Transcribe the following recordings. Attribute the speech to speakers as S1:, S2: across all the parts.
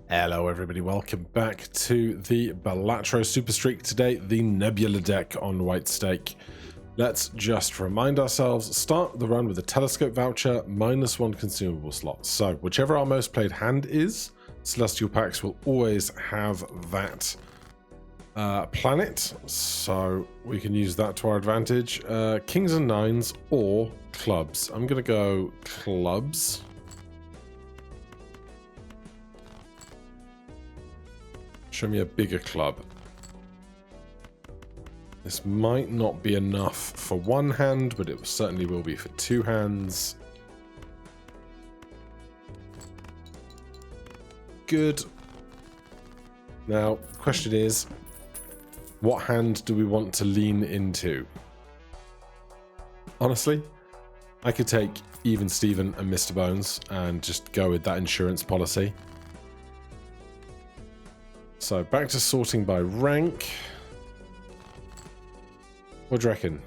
S1: Hello everybody, welcome back to the Balatro Super Streak. Today, the Nebula deck on White Stake. Let's just remind ourselves, start the run with a telescope voucher, -1 consumable slot. So, whichever our most played hand is, Celestial Packs will always have that planet. So, we can use that to our advantage. Kings and Nines or clubs. I'm going to go clubs. Show me a bigger club. This might not be enough for one hand, but it certainly will be for two hands. Good. Now, the question is, what hand do we want to lean into? Honestly, I could take Even Steven and Mr. Bones and just go with that insurance policy. So back to sorting by rank. What do you reckon?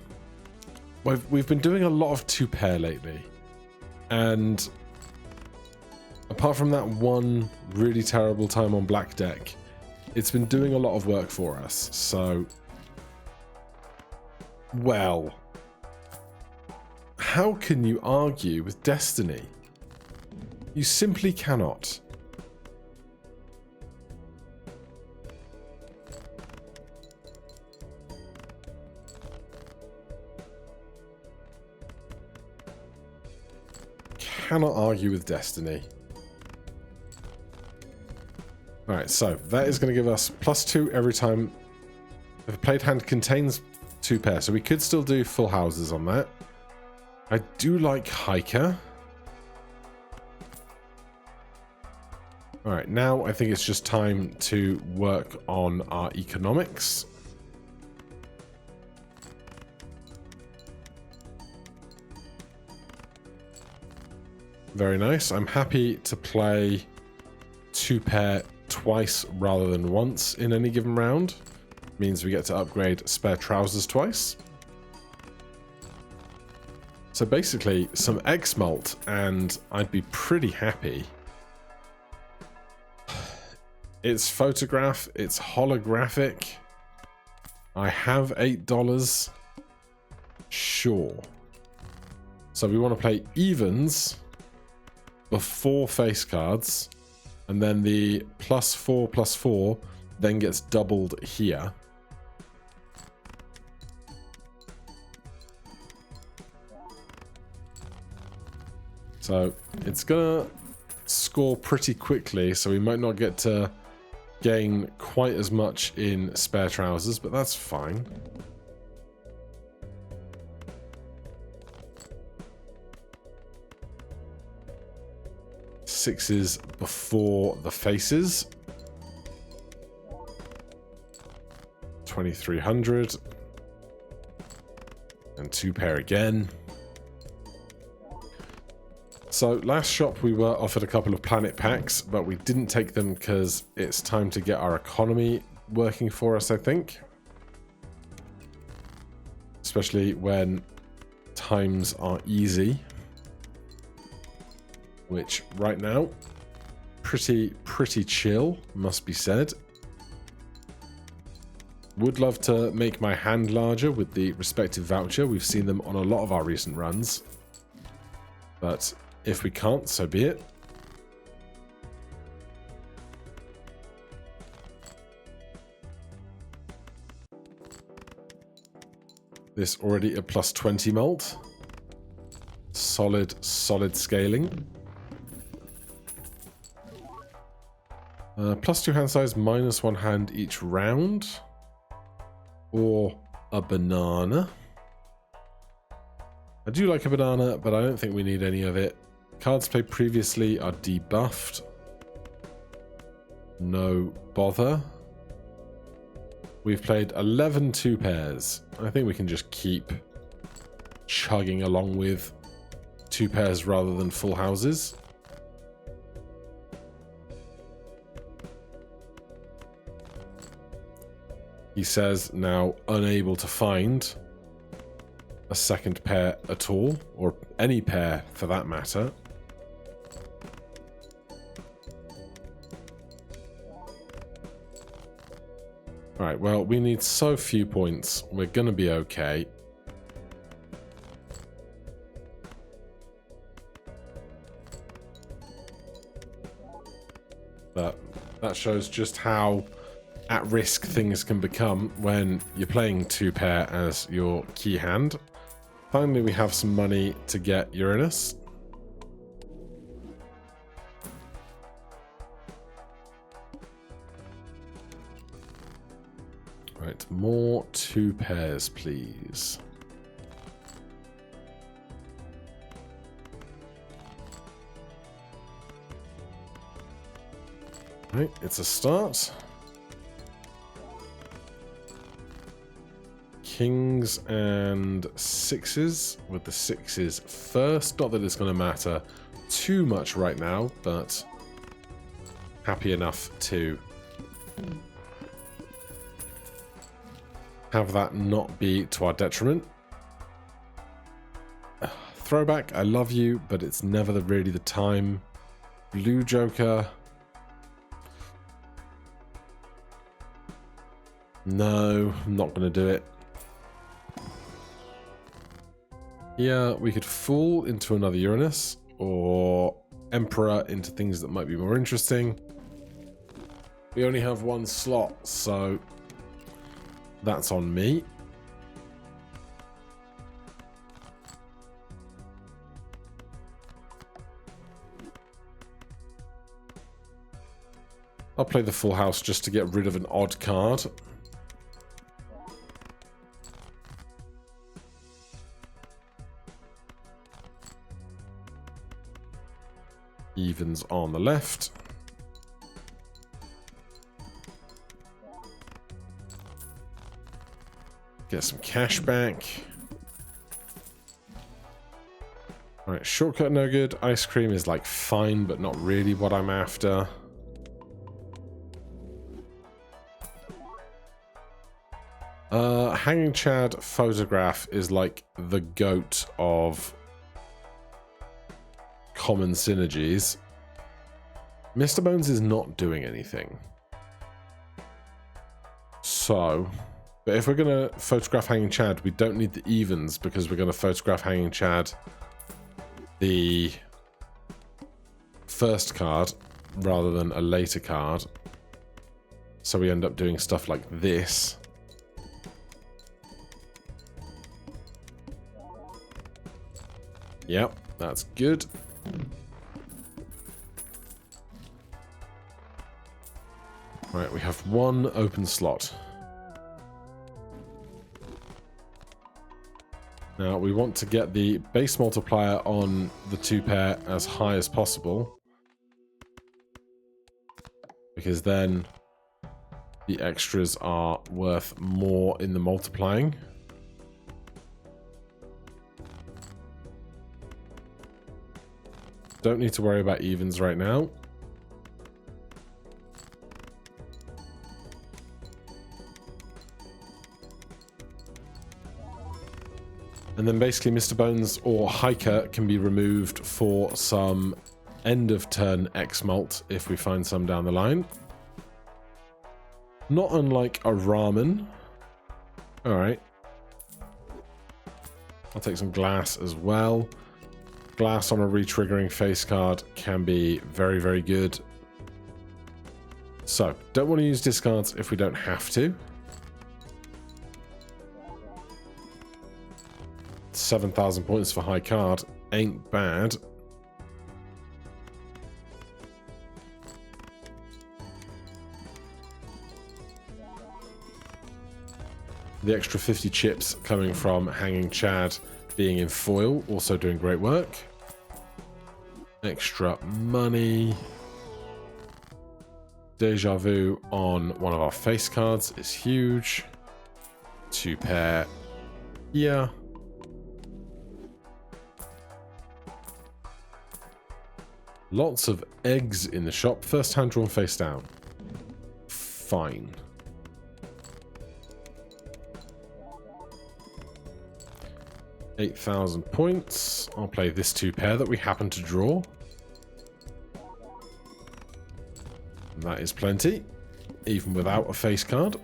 S1: We've been doing a lot of 2-pair lately. And apart from that one really terrible time on black deck, it's been doing a lot of work for us. So, well, how can you argue with destiny? You simply cannot. Cannot argue with destiny. Alright, so that is going to give us +2 every time if a played hand contains 2-pair. So we could still do full houses on that. I do like Hiker. Alright, now I think it's just time to work on our economics. Very nice. I'm happy to play 2-pair twice rather than once in any given round. Means we get to upgrade spare trousers twice. So basically, some X-Malt and I'd be pretty happy. It's photograph, it's holographic. I have $8. Sure. So we want to play evens before face cards, and then the +4/+4 then gets doubled here. So it's gonna score pretty quickly, so we might not get to gain quite as much in spare trousers, but that's fine. Sixes before the faces. 2300. And 2-pair again. So last shop we were offered a couple of planet packs, but we didn't take them because it's time to get our economy working for us, I think. Especially when times are easy. Which, right now, pretty chill, must be said. Would love to make my hand larger with the respective voucher. We've seen them on a lot of our recent runs. But if we can't, so be it. This already a +20 mult. Solid scaling. +2 hand size, -1 hand each round. Or a banana. I do like a banana, but I don't think we need any of it. Cards played previously are debuffed. No bother. We've played 11 2-pairs. I think we can just keep chugging along with 2-pairs rather than full houses. He says now unable to find a second pair at all, or any pair for that matter. Alright, well, we need so few points. We're going to be okay. But that shows just how at risk things can become when you're playing 2-pair as your key hand. Finally, we have some money to get Uranus. Right, more 2 pairs, please. Right, it's a start. Kings and 6s, with the 6s first. Not that it's going to matter too much right now, but happy enough to have that not be to our detriment. Throwback, I love you, but it's never really the time. Blue Joker. No, I'm not going to do it. Yeah, we could Fool into another Uranus, or Emperor into things that might be more interesting. We only have 1 slot, so that's on me. I'll play the full house just to get rid of an odd card. Evens on the left. Get some cash back. Alright, shortcut no good. Ice cream is like fine, but not really what I'm after. Hanging Chad photograph is like the goat of common synergies. Mr. Bones is not doing anything. So, but if we're going to photograph Hanging Chad, we don't need the evens because we're going to photograph Hanging Chad the first card rather than a later card. So we end up doing stuff like this. Yep, that's good. Right, we have 1 open slot. Now, we want to get the base multiplier on the 2-pair as high as possible, because then the extras are worth more in the multiplying. Don't need to worry about evens right now. And then basically Mr. Bones or Hiker can be removed for some end of turn X-Mult if we find some down the line. Not unlike a Ramen. Alright. I'll take some glass as well. Glass on a re-triggering face card can be very, very good. So, don't want to use discards if we don't have to. 7,000 points for high card ain't bad. The extra 50 chips coming from Hanging Chad being in foil, also doing great work. Extra money. Deja Vu on one of our face cards is huge. 2-pair here. Lots of eggs in the shop. First hand drawn face down. Fine. $8,000 points. I'll play this 2-pair that we happen to draw. And that is plenty, even without a face card.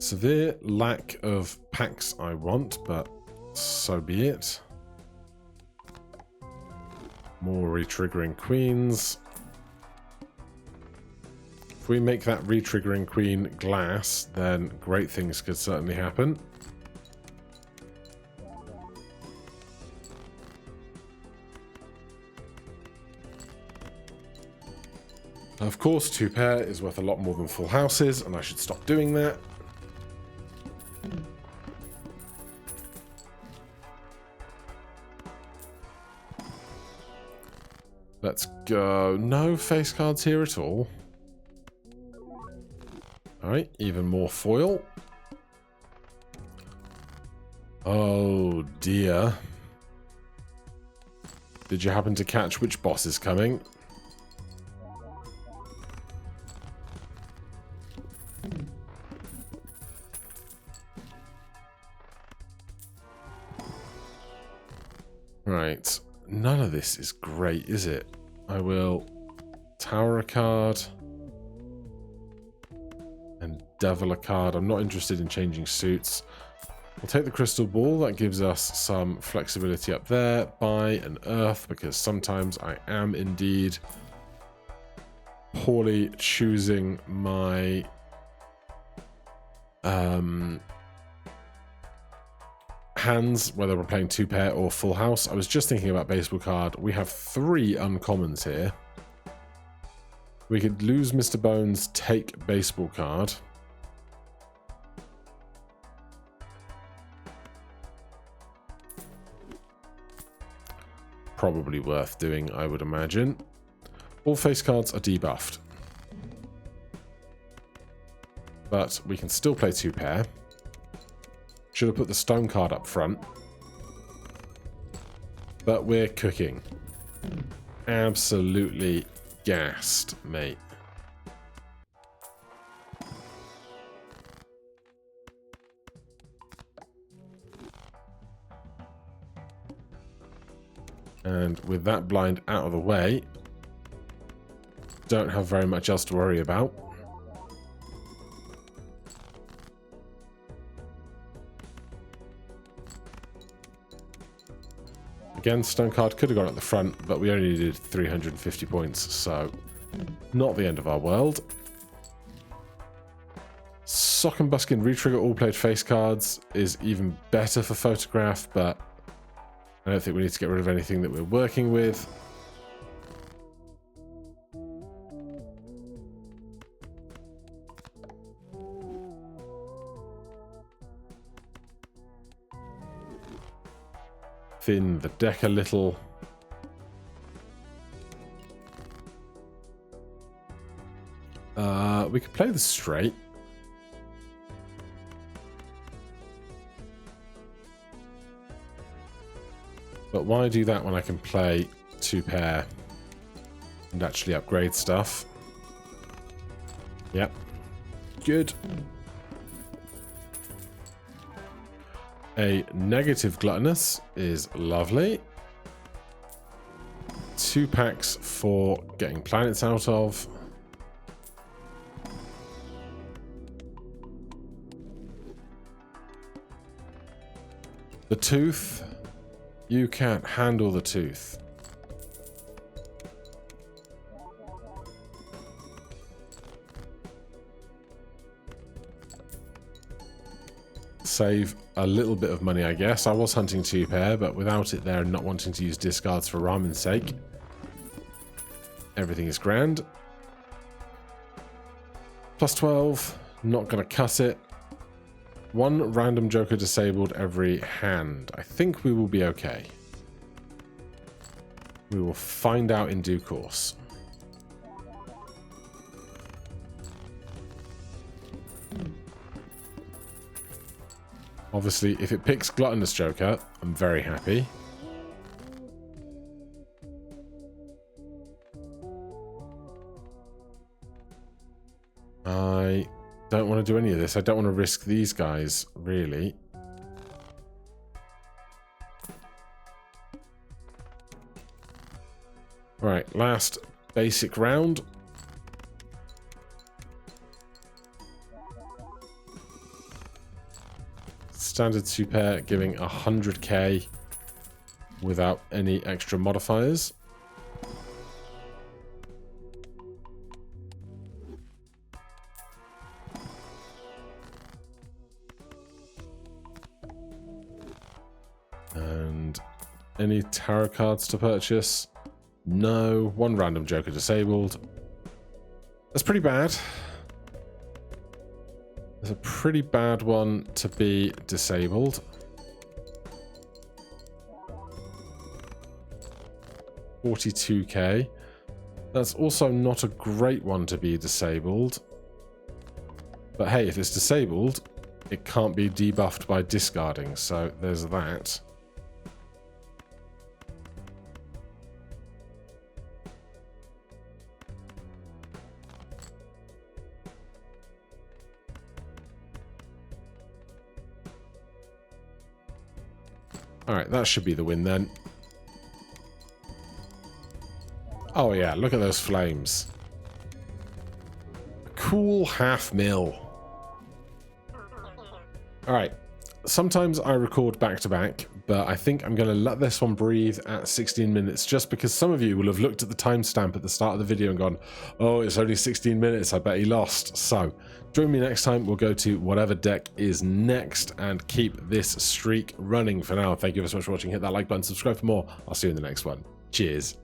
S1: Severe lack of packs I want, but so be it. More re-triggering queens. If we make that re-triggering queen glass, then great things could certainly happen. Of course, 2 pair is worth a lot more than full houses, and I should stop doing that. Let's go. No face cards here at all. Alright, even more foil. Oh dear. Did you happen to catch which boss is coming? Right. None of this is great, is it? I will tower a card and devil a card. I'm not interested in changing suits. We'll take the crystal ball. That gives us some flexibility up there. Buy an earth, because sometimes I am indeed poorly choosing my hands, whether we're playing 2 pair or full house. I was just thinking about baseball card. We have 3 uncommons here. We could lose Mr. Bones, take baseball card. Probably worth doing, I would imagine. All face cards are debuffed. But we can still play 2 pair. Should have put the stone card up front. But we're cooking. Absolutely gassed, mate. And with that blind out of the way, don't have very much else to worry about. Again, stone card could have gone at the front, but we only needed 350 points, so not the end of our world. Sock and Buskin retrigger all played face cards is even better for photograph, but I don't think we need to get rid of anything that we're working with. Thin the deck a little. We could play the straight. But why do that when I can play 2 pair and actually upgrade stuff? Yep. Good. A negative gluttonous is lovely. 2 packs for getting planets out of. The tooth. You can't handle the tooth. Save a little bit of money, I guess. I was hunting 2 pair, but without it there and not wanting to use discards for ramen's sake, everything is grand. Plus 12, not going to cut it. 1 random joker disabled every hand. I think we will be okay. We will find out in due course. Obviously, if it picks gluttonous joker, I'm very happy. I don't want to do any of this. I don't want to risk these guys, really. Right, last basic round. Standard Super giving 100k without any extra modifiers. And any tarot cards to purchase? No. One random joker disabled. That's pretty bad. It's a pretty bad one to be disabled. 42k. That's also not a great one to be disabled. But hey, if it's disabled, it can't be debuffed by discarding, so there's that. Alright, that should be the win then. Oh yeah, look at those flames. A cool half mil. Alright, sometimes I record back to back, but I think I'm going to let this one breathe at 16 minutes just because some of you will have looked at the timestamp at the start of the video and gone, oh, it's only 16 minutes, I bet he lost. So, join me next time, we'll go to whatever deck is next and keep this streak running. For now, thank you so much for watching, hit that like button, subscribe for more, I'll see you in the next one. Cheers.